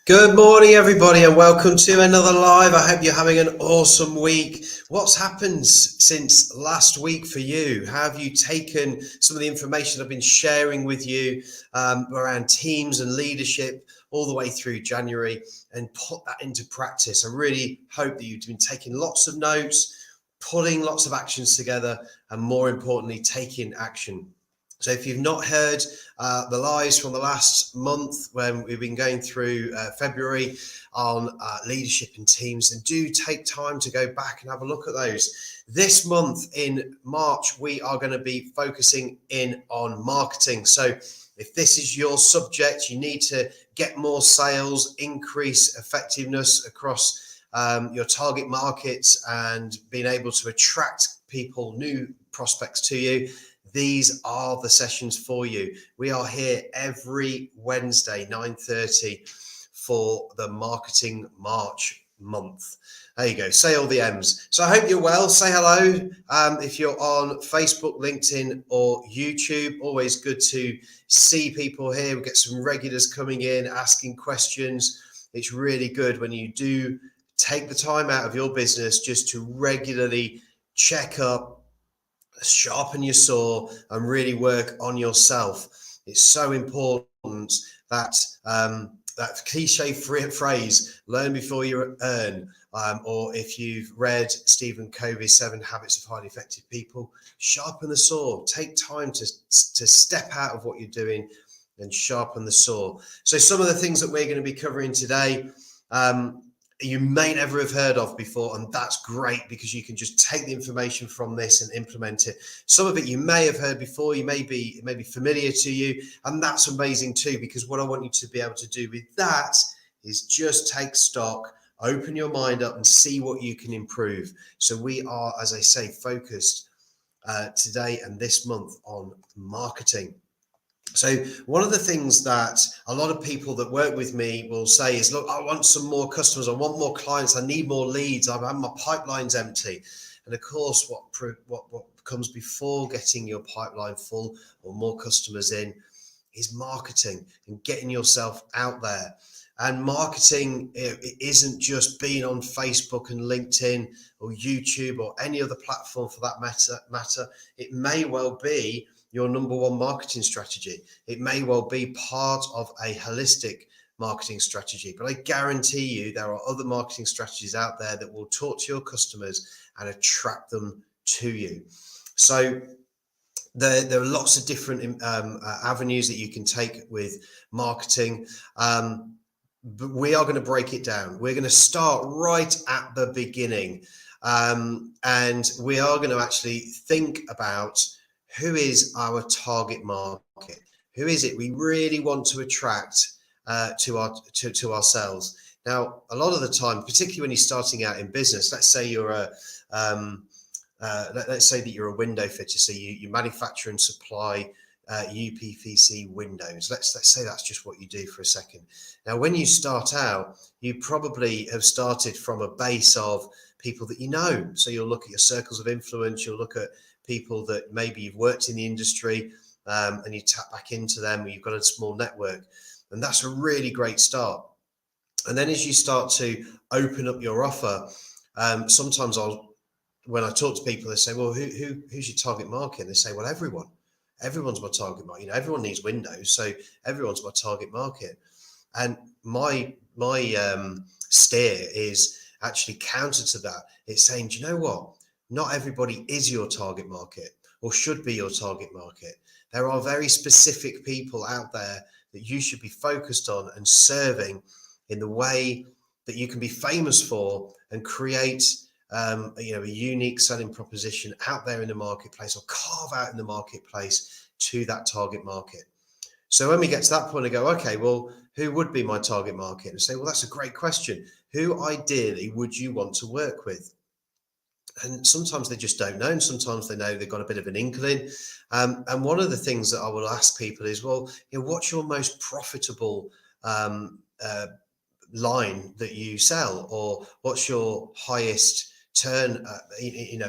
Good morning, everybody, and welcome to another live. I hope you're having an awesome week. What's happened since last week for you? How have you taken some of the information I've been sharing with you around teams and leadership all the way through January and put that into practice? I really hope that you've been taking lots of notes, pulling lots of actions together, and more importantly, taking action. So if you've not heard the lives from the last month when we've been going through February on leadership and teams, then do take time to go back and have a look at those. This month in March, we are going to be focusing in on marketing. So if this is your subject, you need to get more sales, increase effectiveness across your target markets and being able to attract people, new prospects to you. These are the sessions for you. We are here every Wednesday, 9:30 for the Marketing March month. There you go. Say all the M's. So I hope you're well. Say hello. If you're on Facebook, LinkedIn, or YouTube, always good to see people here. We get some regulars coming in, asking questions. It's really good when you do take the time out of your business just to regularly check up, sharpen your saw, and really work on yourself. It's so important that that cliche phrase, learn before you earn, or if you've read Stephen Covey's 7 Habits of Highly Effective People, sharpen the saw. Take time to step out of what you're doing and sharpen the saw. So some of the things that we're going to be covering today, you may never have heard of before, and that's great because you can just take the information from this and implement it. Some of it you may have heard before, it may be familiar to you, and that's amazing too, because what I want you to be able to do with that is just take stock, open your mind up and see what you can improve. So we are, as I say, focused today and this month on marketing. So one of the things that a lot of people that work with me will say is, look, I want some more customers. I want more clients. I need more leads. My pipeline's empty. And of course, what comes before getting your pipeline full or more customers in is marketing and getting yourself out there. And marketing, it isn't just being on Facebook and LinkedIn or YouTube or any other platform for that matter. It may well be your number one marketing strategy. It may well be part of a holistic marketing strategy, but I guarantee you there are other marketing strategies out there that will talk to your customers and attract them to you. So there are lots of different avenues that you can take with marketing. But we are going to break it down. We're going to start right at the beginning. And we are going to actually think about who is our target market? Who is it we really want to attract to ourselves? Now, a lot of the time, particularly when you're starting out in business, let's say you're let's say that you're a window fitter, so you manufacture and supply UPVC windows. Let's say that's just what you do for a second. Now, when you start out, you probably have started from a base of people that you know. So you'll look at your circles of influence, you'll look at people that maybe you've worked in the industry and you tap back into them, or you've got a small network. And that's a really great start. And then as you start to open up your offer, sometimes when I talk to people, they say, well, who's your target market? And they say, well, everyone's my target market. Everyone needs windows, so everyone's my target market. And my steer is actually counter to that. It's saying, do you know what? Not everybody is your target market or should be your target market. There are very specific people out there that you should be focused on and serving in the way that you can be famous for and create a unique selling proposition out there in the marketplace, or carve out in the marketplace to that target market. So when we get to that point, I go, okay, well, who would be my target market? And say, well, that's a great question. Who ideally would you want to work with? And sometimes they just don't know, and sometimes they know they've got a bit of an inkling. And one of the things that I will ask people is, well, what's your most profitable line that you sell, or what's your highest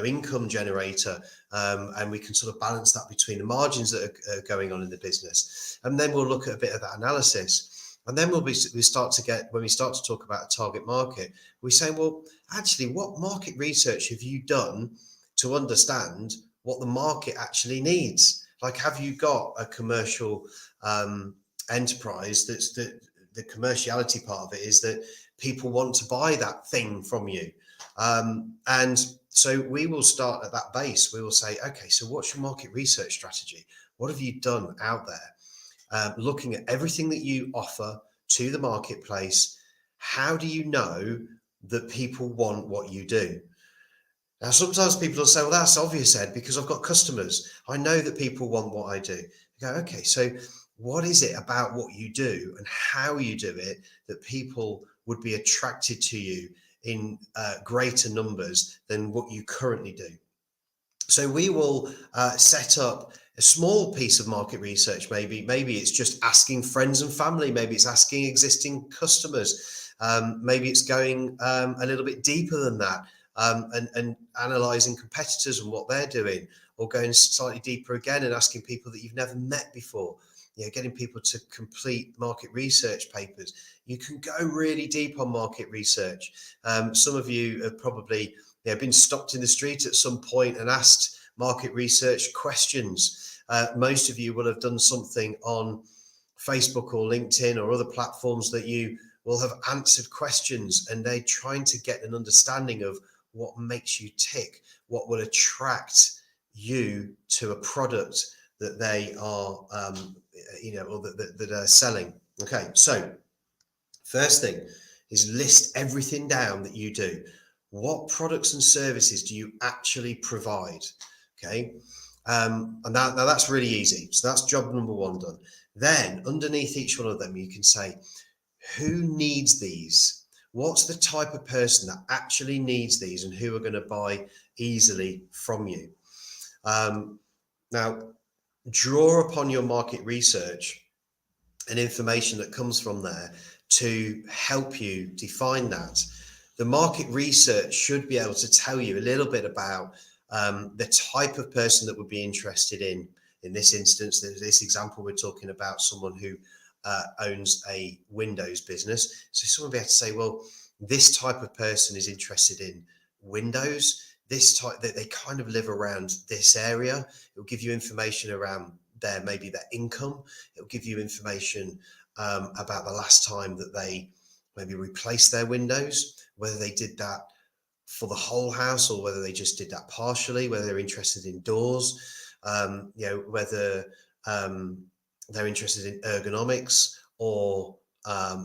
income generator, and we can sort of balance that between the margins that are going on in the business. And then we'll look at a bit of that analysis. And then we start to get, when we start to talk about a target market, we say, well, actually, what market research have you done to understand what the market actually needs? Like, have you got a commercial enterprise that's the commerciality part of it is that people want to buy that thing from you. And so we will start at that base. We will say, okay, so what's your market research strategy? What have you done out there? Looking at everything that you offer to the marketplace, how do you know that people want what you do? Now, sometimes people will say, well, that's obvious, Ed, because I've got customers. I know that people want what I do. You go, okay, so what is it about what you do and how you do it that people would be attracted to you in greater numbers than what you currently do? So we will set up a small piece of market research. Maybe it's just asking friends and family. Maybe it's asking existing customers. Maybe it's going a little bit deeper than that, and analysing competitors and what they're doing, or going slightly deeper again and asking people that you've never met before. Getting people to complete market research papers. You can go really deep on market research. Some of you have probably been stopped in the street at some point and asked market research questions. Most of you will have done something on Facebook or LinkedIn or other platforms that you will have answered questions, and they're trying to get an understanding of what makes you tick, what will attract you to a product that they are, or that are selling. Okay, so first thing is list everything down that you do. What products and services do you actually provide? Okay, and now that's really easy. So that's job number one done. Then underneath each one of them, you can say, who needs these? What's the type of person that actually needs these and who are going to buy easily from you? Now, draw upon your market research and information that comes from there to help you define that. The market research should be able to tell you a little bit about the type of person that would be interested in this instance, this example, we're talking about someone who owns a Windows business. So someone will be able to say, well, this type of person is interested in Windows, this type, that they kind of live around this area. It will give you information around maybe their income. It will give you information about the last time that they maybe replaced their windows, whether they did that for the whole house or whether they just did that partially, whether they're interested in doors, whether they're interested in ergonomics, or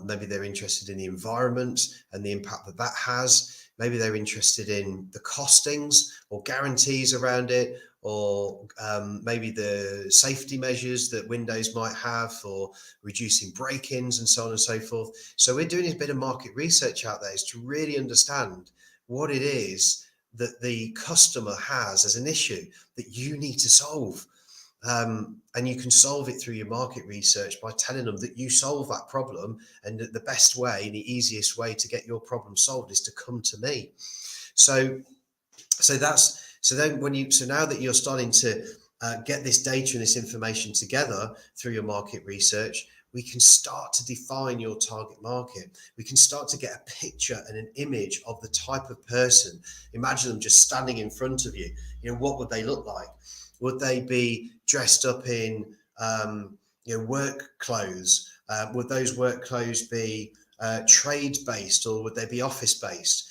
maybe they're interested in the environment and the impact that that has. Maybe they're interested in the costings or guarantees around it, or maybe the safety measures that Windows might have for reducing break-ins and so on and so forth. So we're doing a bit of market research out there is to really understand what it is that the customer has as an issue that you need to solve. And you can solve it through your market research by telling them that you solve that problem, and that the best way, the easiest way to get your problem solved is to come to me. So now that you're starting to get this data and this information together through your market research, we can start to define your target market. We can start to get a picture and an image of the type of person. Imagine them just standing in front of you. What would they look like? Would they be dressed up in work clothes? Would those work clothes be trade-based, or would they be office-based?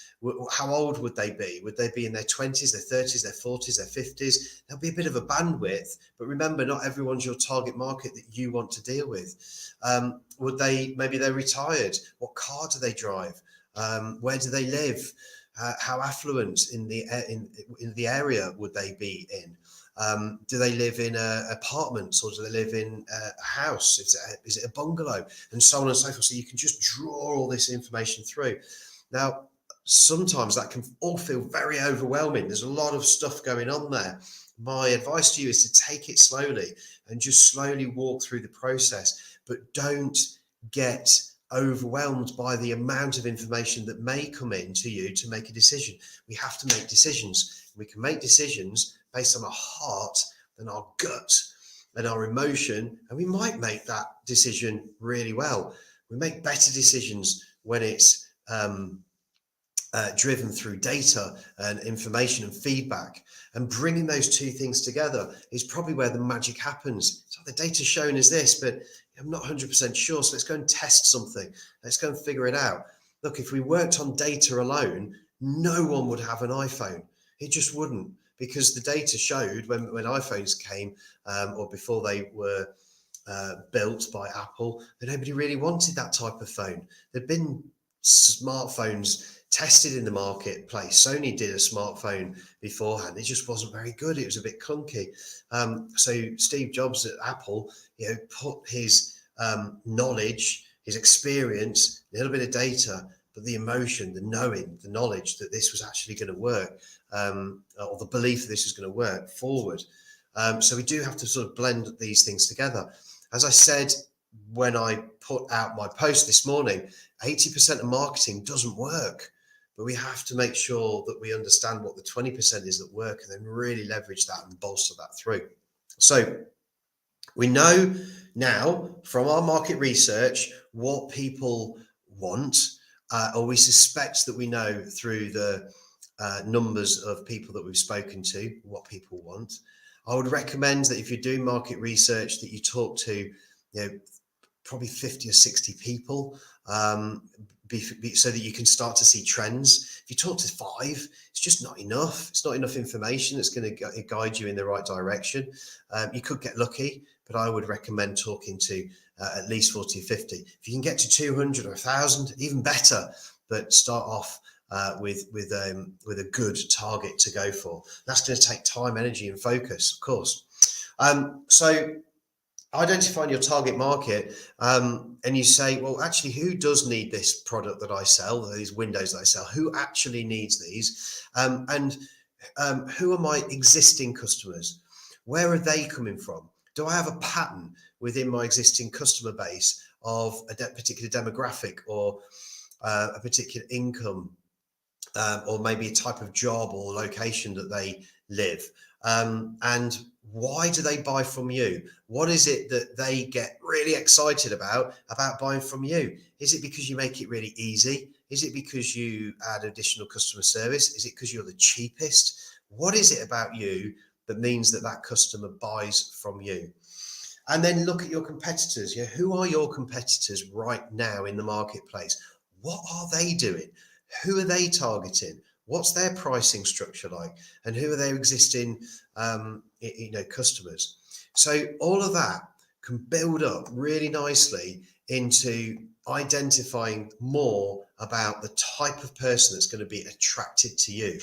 How old would they be? Would they be in their 20s, their 30s, their 40s, their 50s? There'll be a bit of a bandwidth, but remember, not everyone's your target market that you want to deal with. Maybe they're retired. What car do they drive? Where do they live? How affluent in the area would they be in? Do they live in apartments, or do they live in a house? Is it a bungalow? And so on and so forth. So you can just draw all this information through. Now, sometimes that can all feel very overwhelming. There's a lot of stuff going on there. My advice to you is to take it slowly and just slowly walk through the process, but don't get overwhelmed by the amount of information that may come in to you to make a decision. We have to make decisions. We can make decisions based on our heart and our gut and our emotion, and we might make that decision really well. We make better decisions when it's driven through data and information and feedback. And bringing those two things together is probably where the magic happens. So the data's showing us this, but I'm not 100% sure. So let's go and test something. Let's go and figure it out. Look, if we worked on data alone, no one would have an iPhone. It just wouldn't, because the data showed when iPhones came, or before they were built by Apple, that nobody really wanted that type of phone. There'd been smartphones tested in the marketplace. Sony did a smartphone beforehand. It just wasn't very good. It was a bit clunky. So Steve Jobs at Apple, put his knowledge, his experience, a little bit of data, but the emotion, the knowing, the knowledge that this was actually going to work, or the belief that this was going to work forward. So we do have to sort of blend these things together. As I said, when I put out my post this morning, 80% of marketing doesn't work, but we have to make sure that we understand what the 20% is that work, and then really leverage that and bolster that through. So we know now from our market research what people want, or we suspect that we know through the numbers of people that we've spoken to what people want. I would recommend that if you're doing market research, that you talk to, probably 50 or 60 people, so that you can start to see trends. If you talk to 5, it's just not enough. It's not enough information that's going to guide you in the right direction. You could get lucky, but I would recommend talking to at least 40 or 50. If you can get to 200 or 1,000, even better. But start off with a good target to go for. That's going to take time, energy, and focus, of course. So identifying your target market, and you say, well, actually, who does need this product that I sell, these windows that I sell? Who actually needs these? And who are my existing customers? Where are they coming from? Do I have a pattern within my existing customer base of a particular demographic, or a particular income, or maybe a type of job or location that they live? And why do they buy from you? What is it that they get really excited about buying from you? Is it because you make it really easy? Is it because you add additional customer service? Is it because you're the cheapest? What is it about you that means that that customer buys from you? And then look at your competitors. Who are your competitors right now in the marketplace? What are they doing? Who are they targeting? What's their pricing structure like? And who are their existing customers? So all of that can build up really nicely into identifying more about the type of person that's going to be attracted to you.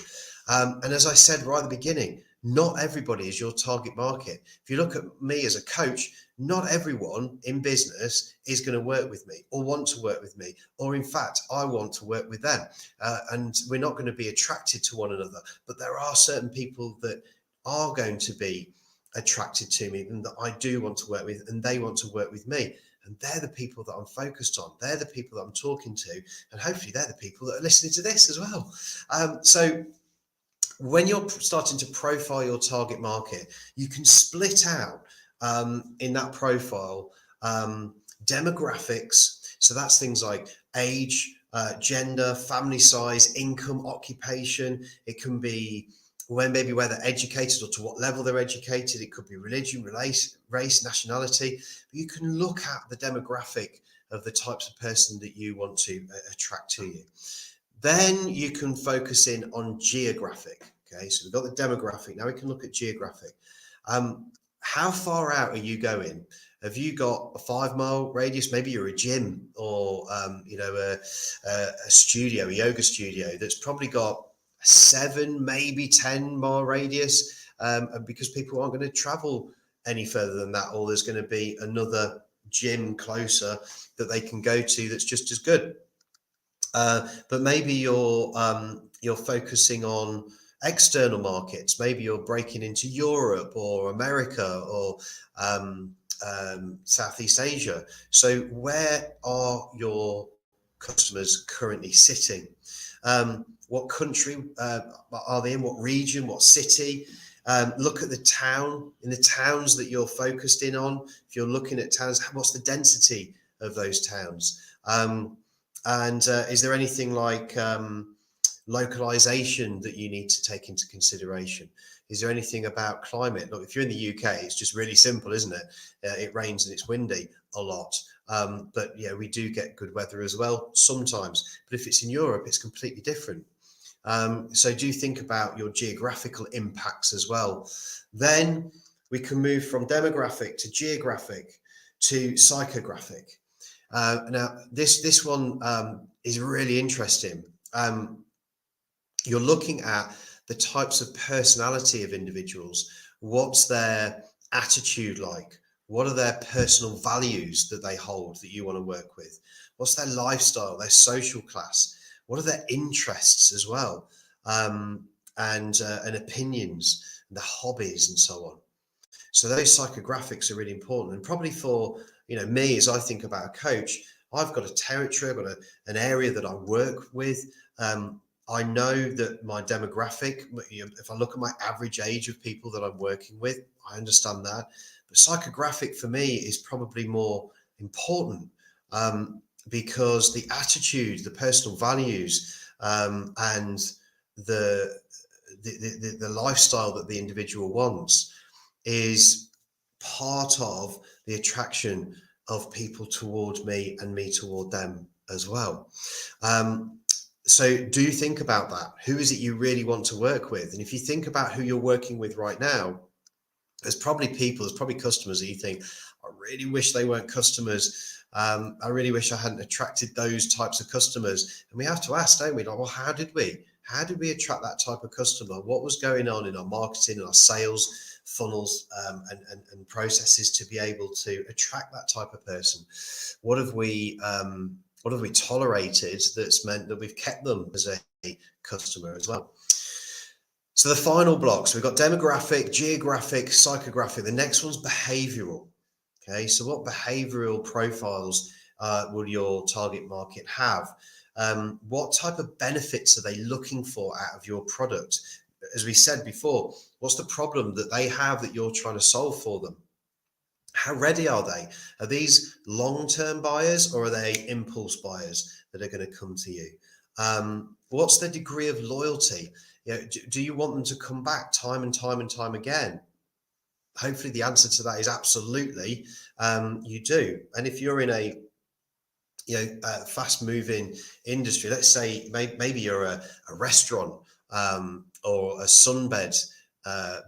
And as I said right at the beginning, not everybody is your target market. If you look at me as a coach, not everyone in business is going to work with me or want to work with me, or in fact, I want to work with them. And we're not going to be attracted to one another. But there are certain people that are going to be attracted to me and that I do want to work with, and they want to work with me. And they're the people that I'm focused on. They're the people that I'm talking to. And hopefully they're the people that are listening to this as well. So when you're starting to profile your target market, you can split out in that profile demographics. So that's things like age, gender, family size, income, occupation. It can be where they're educated or to what level they're educated. It could be religion, race, nationality. But you can look at the demographic of the types of person that you want to attract to you. Then you can focus in on geographic. Okay, so we've got the demographic. Now we can look at geographic. How far out are you going? Have you got a 5-mile radius? Maybe you're a gym, or a studio, a yoga studio that's probably got a 7, maybe 10-mile radius, because people aren't going to travel any further than that, or there's going to be another gym closer that they can go to that's just as good. But maybe you're focusing on external markets. Maybe you're breaking into Europe or America or Southeast Asia. So where are your customers currently sitting? What country are they in? What region? What city? Look at the town. In the towns that you're focused in on, if you're looking at towns, what's the density of those towns? And is there anything like localization that you need to take into consideration? Is there anything about climate? Look, if you're in the UK, it's just really simple, isn't it? It rains and it's windy a lot. But yeah, we do get good weather as well sometimes. But if it's in Europe, it's completely different. So do think about your geographical impacts as well. Then we can move from demographic to geographic to psychographic. Now, this one is really interesting. You're looking at the types of personality of individuals. What's their attitude like? What are their personal values that they hold that you want to work with? What's their lifestyle, their social class? What are their interests as well? And opinions, and their hobbies, and so on. So those psychographics are really important. And probably for me, as I think about a coach, I've got a territory, I've got an area that I work with. I know that my demographic, if I look at my average age of people that I'm working with, I understand that. But psychographic for me is probably more important, because the attitude, the personal values, and the lifestyle that the individual wants is part of the attraction of people towards me and me toward them as well. So do think about that. Who is it you really want to work with? And if you think about who you're working with right now, there's probably customers that you think, I really wish they weren't customers. I really wish I hadn't attracted those types of customers. And we have to ask, don't we? Like, well, how did we attract that type of customer? What was going on in our marketing and our sales funnels, and processes to be able to attract that type of person? What have we tolerated that's meant that we've kept them as a customer as well? So the final blocks, we've got demographic, geographic, psychographic. The next one's behavioral. Okay, so what behavioral profiles will your target market have? What type of benefits are they looking for out of your product? As we said before, what's the problem that they have that you're trying to solve for them? How ready are they? Are these long-term buyers, or are they impulse buyers that are going to come to you? What's their degree of loyalty? Do you want them to come back time and time and time again? Hopefully the answer to that is absolutely, you do. And if you're in a fast moving industry, let's say maybe you're a restaurant, or a sunbed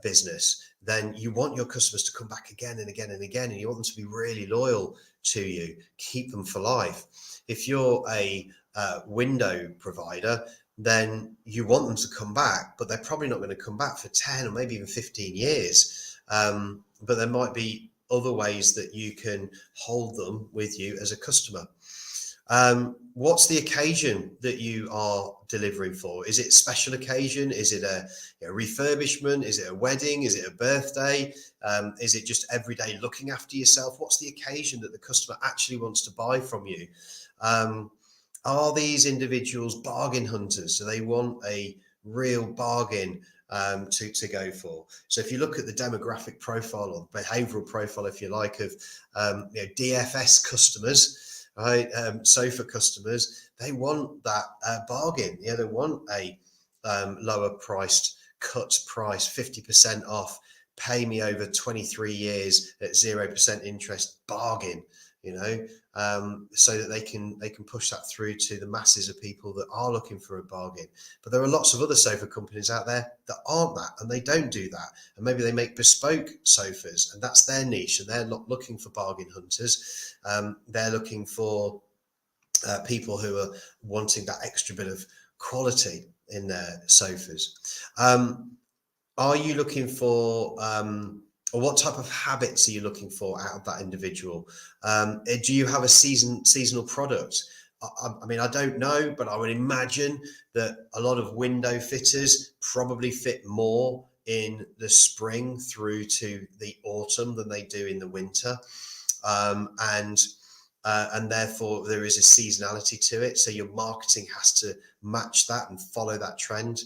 business, then you want your customers to come back again and again and again, and you want them to be really loyal to you, keep them for life. If you're a window provider, then you want them to come back, but they're probably not going to come back for 10 or maybe even 15 years. But there might be other ways that you can hold them with you as a customer. What's the occasion that you are delivering for? Is it a special occasion? Is it a refurbishment? Is it a wedding? Is it a birthday? Is it just every day looking after yourself? What's the occasion that the customer actually wants to buy from you? Are these individuals bargain hunters? Do they want a real bargain to go for? So if you look at the demographic profile or behavioral profile, if you like, of DFS customers, right, sofa customers, they want that bargain. They want a lower priced cut price, 50% off, pay me over 23 years at 0% interest bargain. So that they can push that through to the masses of people that are looking for a bargain. But there are lots of other sofa companies out there that aren't that, and they don't do that. And maybe they make bespoke sofas, and that's their niche, and they're not looking for bargain hunters. They're looking for people who are wanting that extra bit of quality in their sofas. Are you looking for or what type of habits are you looking for out of that individual? Do you have a seasonal product? I mean, I don't know, but I would imagine that a lot of window fitters probably fit more in the spring through to the autumn than they do in the winter. And therefore there is a seasonality to it. So your marketing has to match that and follow that trend.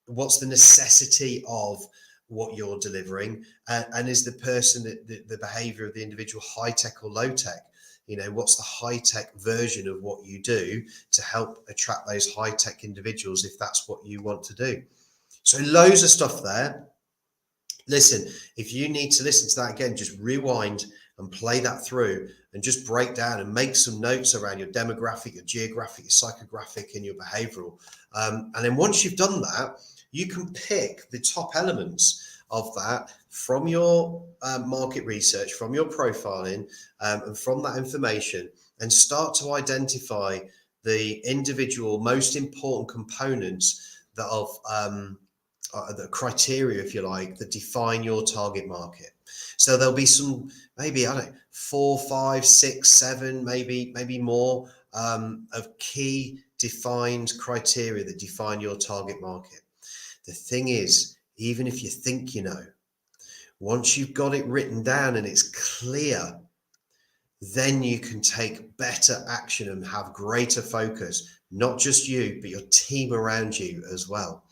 What's the necessity of what you're delivering, and is the person, the behavior of the individual high tech or low tech? what's the high-tech version of what you do to help attract those high-tech individuals if that's what you want to do. So loads of stuff there. Listen, if you need to listen to that again, just rewind and play that through and just break down and make some notes around your demographic, your geographic, your psychographic, and your behavioral. And then once you've done that, you can pick the top elements of that from your market research, from your profiling, and from that information, and start to identify the individual most important components that of the criteria, if you like, that define your target market. So there'll be some, maybe, I don't know, 4, 5, 6, 7, maybe more of key defined criteria that define your target market. The thing is, even if you think you know, once you've got it written down and it's clear, then you can take better action and have greater focus, not just you, but your team around you as well.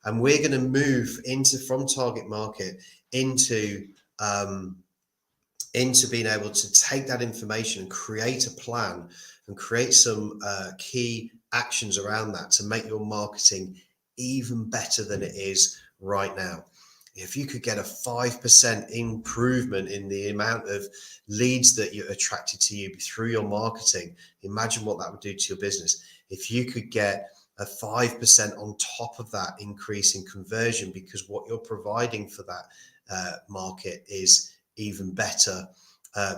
And we're going to move from target market into being able to take that information and create a plan and create some key actions around that to make your marketing even better than it is right now. If you could get a 5% improvement in the amount of leads that you're attracted to you through your marketing, imagine what that would do to your business. If you could get a 5% on top of that increase in conversion, because what you're providing for that market is even better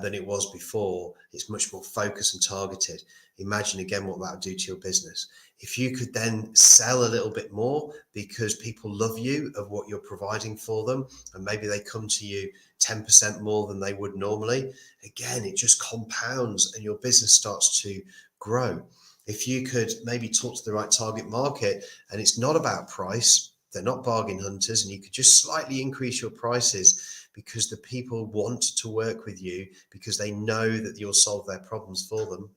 than it was before. It's much more focused and targeted. Imagine again what that would do to your business. If you could then sell a little bit more because people love you of what you're providing for them, and maybe they come to you 10% more than they would normally, again, it just compounds and your business starts to grow. If you could maybe talk to the right target market, and it's not about price, they're not bargain hunters, and you could just slightly increase your prices because the people want to work with you because they know that you'll solve their problems for them.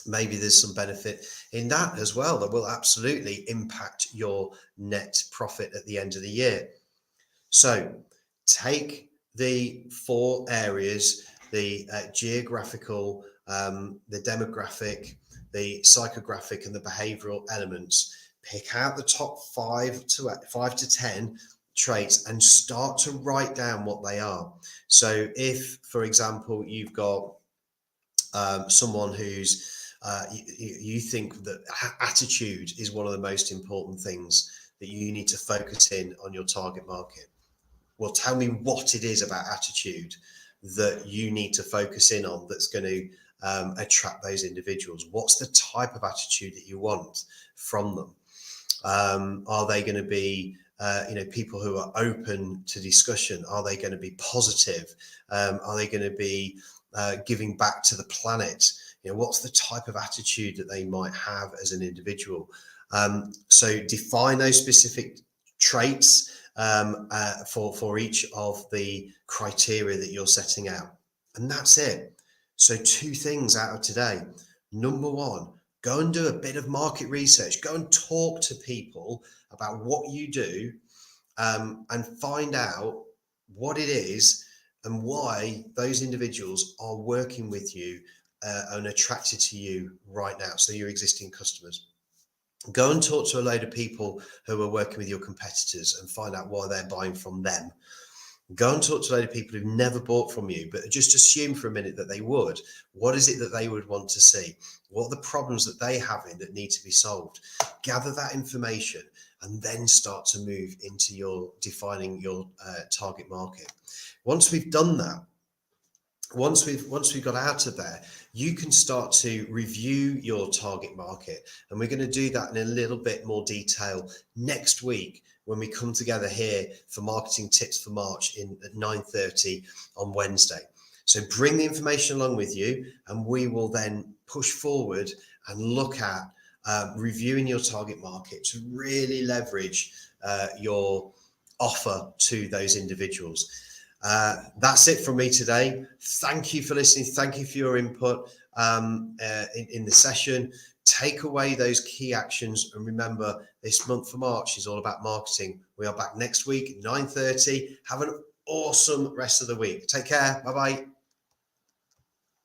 Maybe there's some benefit in that as well that will absolutely impact your net profit at the end of the year. So take the 4 areas, the geographical, the demographic, the psychographic, and the behavioral elements. Pick out the top 5 to 10 traits and start to write down what they are. So if, for example, you've got someone who's you think that attitude is one of the most important things that you need to focus in on your target market. Well, tell me what it is about attitude that you need to focus in on that's going to attract those individuals. What's the type of attitude that you want from them? Are they going to be people who are open to discussion? Are they going to be positive? Are they going to be giving back to the planet? What's the type of attitude that they might have as an individual? So define those specific traits for each of the criteria that you're setting out. And that's it. So 2 things out of today. Number 1, go and do a bit of market research. Go and talk to people about what you do and find out what it is and why those individuals are working with you and attracted to you right now. So your existing customers. Go and talk to a load of people who are working with your competitors and find out why they're buying from them. Go and talk to a load of people who've never bought from you, but just assume for a minute that they would. What is it that they would want to see? What are the problems that they have in that need to be solved? Gather that information and then start to move into your defining your target market. Once we've done that, once we've got out of there, you can start to review your target market, and we're going to do that in a little bit more detail next week when we come together here for Marketing Tips for March at 9:30 on Wednesday. So bring the information along with you, and we will then push forward and look at reviewing your target market to really leverage your offer to those individuals. That's it from me today. Thank you for listening. Thank you for your input in the session. Take away those key actions, and remember, this month for March is all about marketing. We are back next week at 9:30. Have an awesome rest of the week. Take care. Bye-bye.